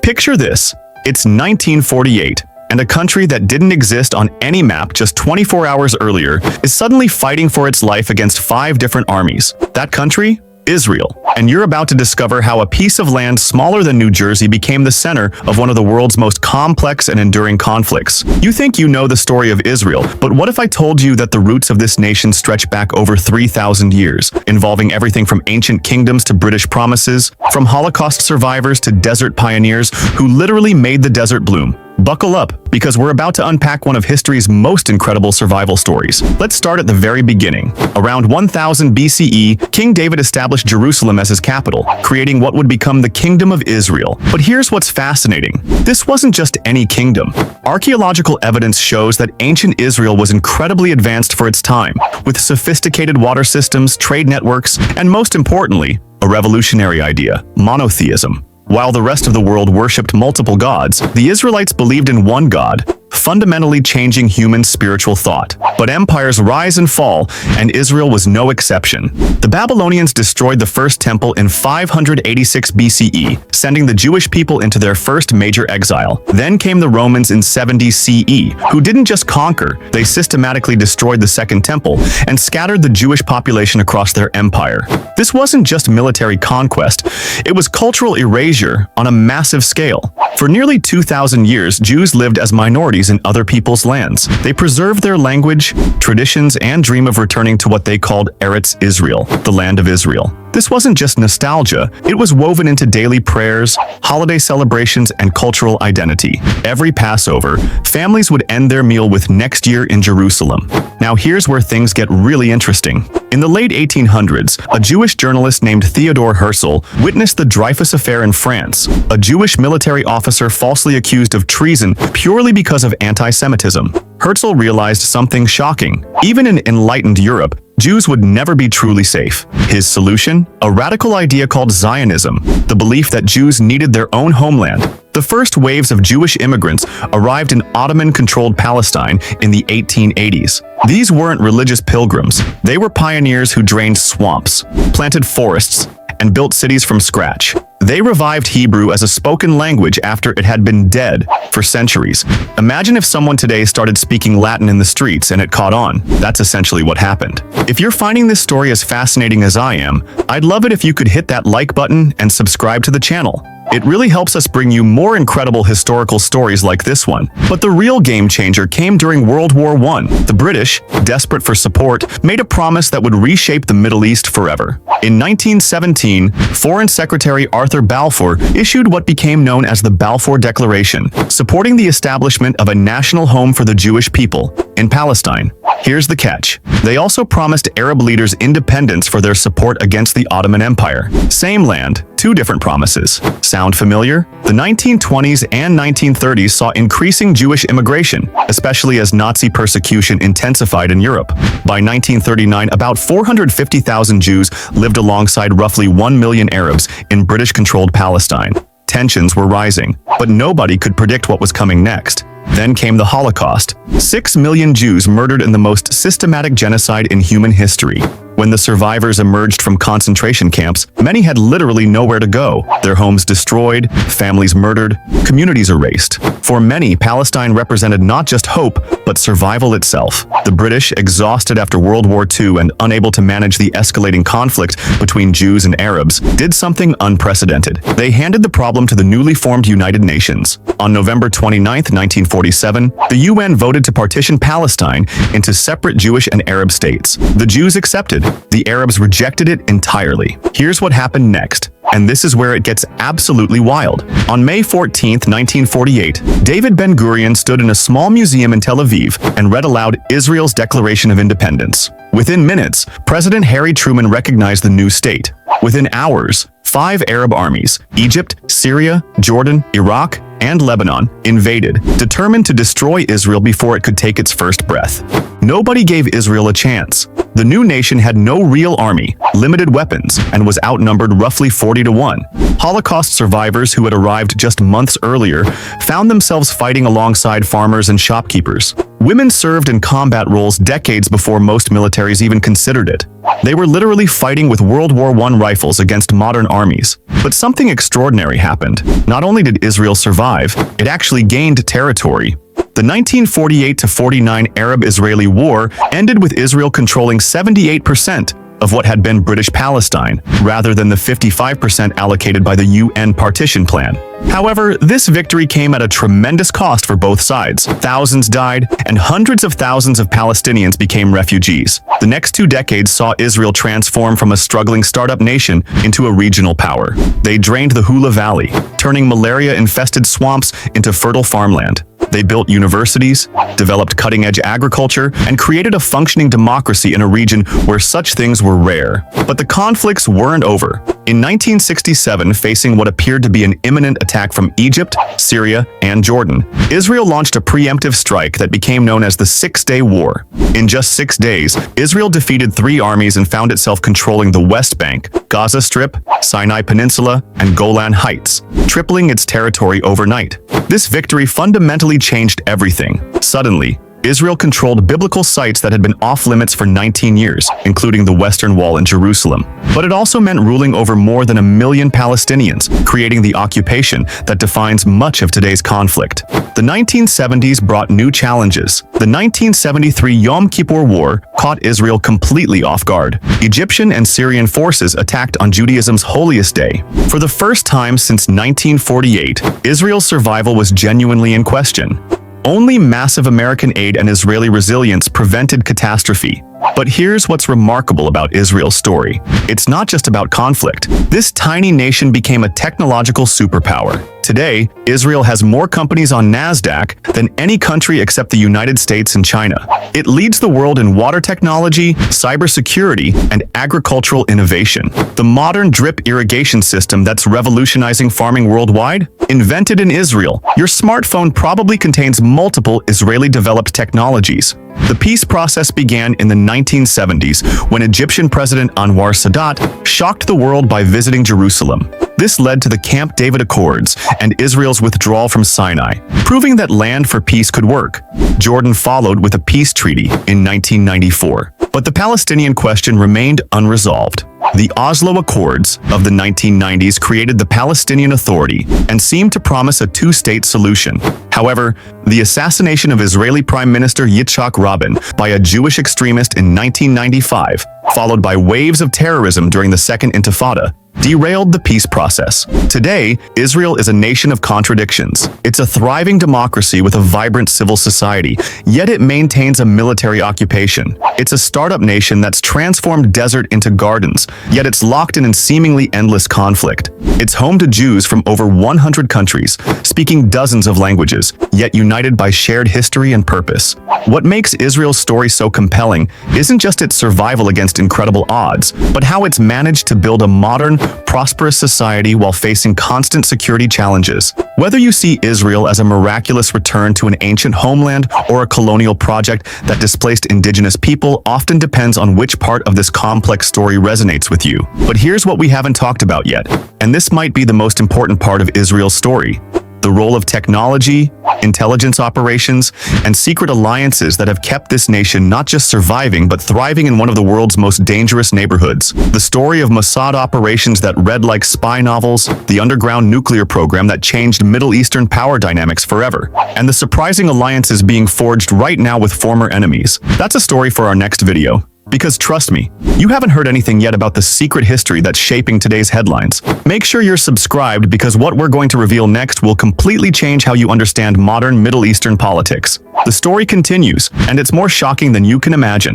Picture this. It's 1948, and a country that didn't exist on any map just 24 hours earlier is suddenly fighting for its life against 5 different armies. That country? Israel. And you're about to discover how a piece of land smaller than New Jersey became the center of one of the world's most complex and enduring conflicts. You think you know the story of Israel, but what if I told you that the roots of this nation stretch back over 3,000 years, involving everything from ancient kingdoms to British promises, from Holocaust survivors to desert pioneers who literally made the desert bloom? Buckle up, because we're about to unpack one of history's most incredible survival stories. Let's start at the very beginning. Around 1000 BCE, King David established Jerusalem as his capital, creating what would become the Kingdom of Israel. But here's what's fascinating. This wasn't just any kingdom. Archaeological evidence shows that ancient Israel was incredibly advanced for its time, with sophisticated water systems, trade networks, and most importantly, a revolutionary idea: monotheism. While the rest of the world worshipped multiple gods, the Israelites believed in one God, fundamentally changing human spiritual thought. But empires rise and fall, and Israel was no exception. The Babylonians destroyed the first temple in 586 BCE, sending the Jewish people into their first major exile. Then came the Romans in 70 CE, who didn't just conquer, they systematically destroyed the second temple and scattered the Jewish population across their empire. This wasn't just military conquest, it was cultural erasure on a massive scale. For nearly 2,000 years, Jews lived as minorities in other people's lands. They preserved their language, traditions, and dream of returning to what they called Eretz Israel, the land of Israel. This wasn't just nostalgia, it was woven into daily prayers, holiday celebrations, and cultural identity. Every Passover, families would end their meal with "next year in Jerusalem." Now here's where things get really interesting. In the late 1800s, a Jewish journalist named Theodore Herzl witnessed the Dreyfus Affair in France, a Jewish military officer falsely accused of treason purely because of anti-Semitism. Herzl realized something shocking. Even in enlightened Europe, Jews would never be truly safe. His solution? A radical idea called Zionism, the belief that Jews needed their own homeland. The first waves of Jewish immigrants arrived in Ottoman-controlled Palestine in the 1880s. These weren't religious pilgrims. They were pioneers who drained swamps, planted forests, and built cities from scratch. They revived Hebrew as a spoken language after it had been dead for centuries. Imagine if someone today started speaking Latin in the streets and it caught on. That's essentially what happened. If you're finding this story as fascinating as I am, I'd love it if you could hit that like button and subscribe to the channel. It really helps us bring you more incredible historical stories like this one. But the real game changer came during World War I. The British, desperate for support, made a promise that would reshape the Middle East forever. In 1917, Foreign Secretary Arthur Balfour issued what became known as the Balfour Declaration, supporting the establishment of a national home for the Jewish people in Palestine. Here's the catch. They also promised Arab leaders independence for their support against the Ottoman Empire. Same land, 2 different promises. Sound familiar? The 1920s and 1930s saw increasing Jewish immigration, especially as Nazi persecution intensified in Europe. By 1939, about 450,000 Jews lived alongside roughly 1 million Arabs in British-controlled Palestine. Tensions were rising, but nobody could predict what was coming next. Then came the Holocaust. 6 million Jews murdered in the most systematic genocide in human history. When the survivors emerged from concentration camps, many had literally nowhere to go. Their homes destroyed, families murdered, communities erased. For many, Palestine represented not just hope, but survival itself. The British, exhausted after World War II and unable to manage the escalating conflict between Jews and Arabs, did something unprecedented. They handed the problem to the newly formed United Nations. On November 29, 1947, the UN voted to partition Palestine into separate Jewish and Arab states. The Jews accepted. The Arabs rejected it entirely. Here's what happened next, and this is where it gets absolutely wild. On May 14, 1948, David Ben-Gurion stood in a small museum in Tel Aviv and read aloud Israel's Declaration of Independence. Within minutes, President Harry Truman recognized the new state. Within hours, 5 Arab armies, Egypt, Syria, Jordan, Iraq, and Lebanon, invaded, determined to destroy Israel before it could take its first breath. Nobody gave Israel a chance. The new nation had no real army, limited weapons, and was outnumbered roughly 40-1. Holocaust survivors who had arrived just months earlier found themselves fighting alongside farmers and shopkeepers. Women served in combat roles decades before most militaries even considered it. They were literally fighting with World War I rifles against modern armies. But something extraordinary happened. Not only did Israel survive, it actually gained territory. The 1948-49 Arab-Israeli War ended with Israel controlling 78% of what had been British Palestine, rather than the 55% allocated by the UN partition plan. However, this victory came at a tremendous cost for both sides. Thousands died, and hundreds of thousands of Palestinians became refugees. The next 2 decades saw Israel transform from a struggling startup nation into a regional power. They drained the Hula Valley, turning malaria-infested swamps into fertile farmland. They built universities, developed cutting-edge agriculture, and created a functioning democracy in a region where such things were rare. But the conflicts weren't over. In 1967, facing what appeared to be an imminent attack from Egypt, Syria, and Jordan, Israel launched a preemptive strike that became known as the Six-Day War. In just 6 days, Israel defeated 3 armies and found itself controlling the West Bank, Gaza Strip, Sinai Peninsula, and Golan Heights, tripling its territory overnight. This victory fundamentally changed everything. Suddenly, Israel controlled biblical sites that had been off-limits for 19 years, including the Western Wall in Jerusalem. But it also meant ruling over more than 1 million Palestinians, creating the occupation that defines much of today's conflict. The 1970s brought new challenges. The 1973 Yom Kippur War caught Israel completely off guard. Egyptian and Syrian forces attacked on Judaism's holiest day. For the first time since 1948, Israel's survival was genuinely in question. Only massive American aid and Israeli resilience prevented catastrophe. But here's what's remarkable about Israel's story. It's not just about conflict. This tiny nation became a technological superpower. Today, Israel has more companies on NASDAQ than any country except the United States and China. It leads the world in water technology, cybersecurity, and agricultural innovation. The modern drip irrigation system that's revolutionizing farming worldwide? Invented in Israel, your smartphone probably contains multiple Israeli-developed technologies. The peace process began in the 1970s when Egyptian President Anwar Sadat shocked the world by visiting Jerusalem. This led to the Camp David Accords and Israel's withdrawal from Sinai, proving that land for peace could work. Jordan followed with a peace treaty in 1994. But the Palestinian question remained unresolved. The Oslo Accords of the 1990s created the Palestinian Authority and seemed to promise a 2-state solution. However, the assassination of Israeli Prime Minister Yitzhak Rabin by a Jewish extremist in 1995, followed by waves of terrorism during the Second Intifada, derailed the peace process. Today, Israel is a nation of contradictions. It's a thriving democracy with a vibrant civil society, yet it maintains a military occupation. It's a startup nation that's transformed desert into gardens, yet it's locked in seemingly endless conflict. It's home to Jews from over 100 countries, speaking dozens of languages, yet united by shared history and purpose. What makes Israel's story so compelling isn't just its survival against incredible odds, but how it's managed to build a modern, prosperous society while facing constant security challenges. Whether you see Israel as a miraculous return to an ancient homeland or a colonial project that displaced indigenous people often depends on which part of this complex story resonates with you. But here's what we haven't talked about yet, and this might be the most important part of Israel's story: the role of technology, intelligence operations, and secret alliances that have kept this nation not just surviving but thriving in one of the world's most dangerous neighborhoods. The story of Mossad operations that read like spy novels, the underground nuclear program that changed Middle Eastern power dynamics forever, and the surprising alliances being forged right now with former enemies. That's a story for our next video. Because trust me, you haven't heard anything yet about the secret history that's shaping today's headlines. Make sure you're subscribed because what we're going to reveal next will completely change how you understand modern Middle Eastern politics. The story continues, and it's more shocking than you can imagine.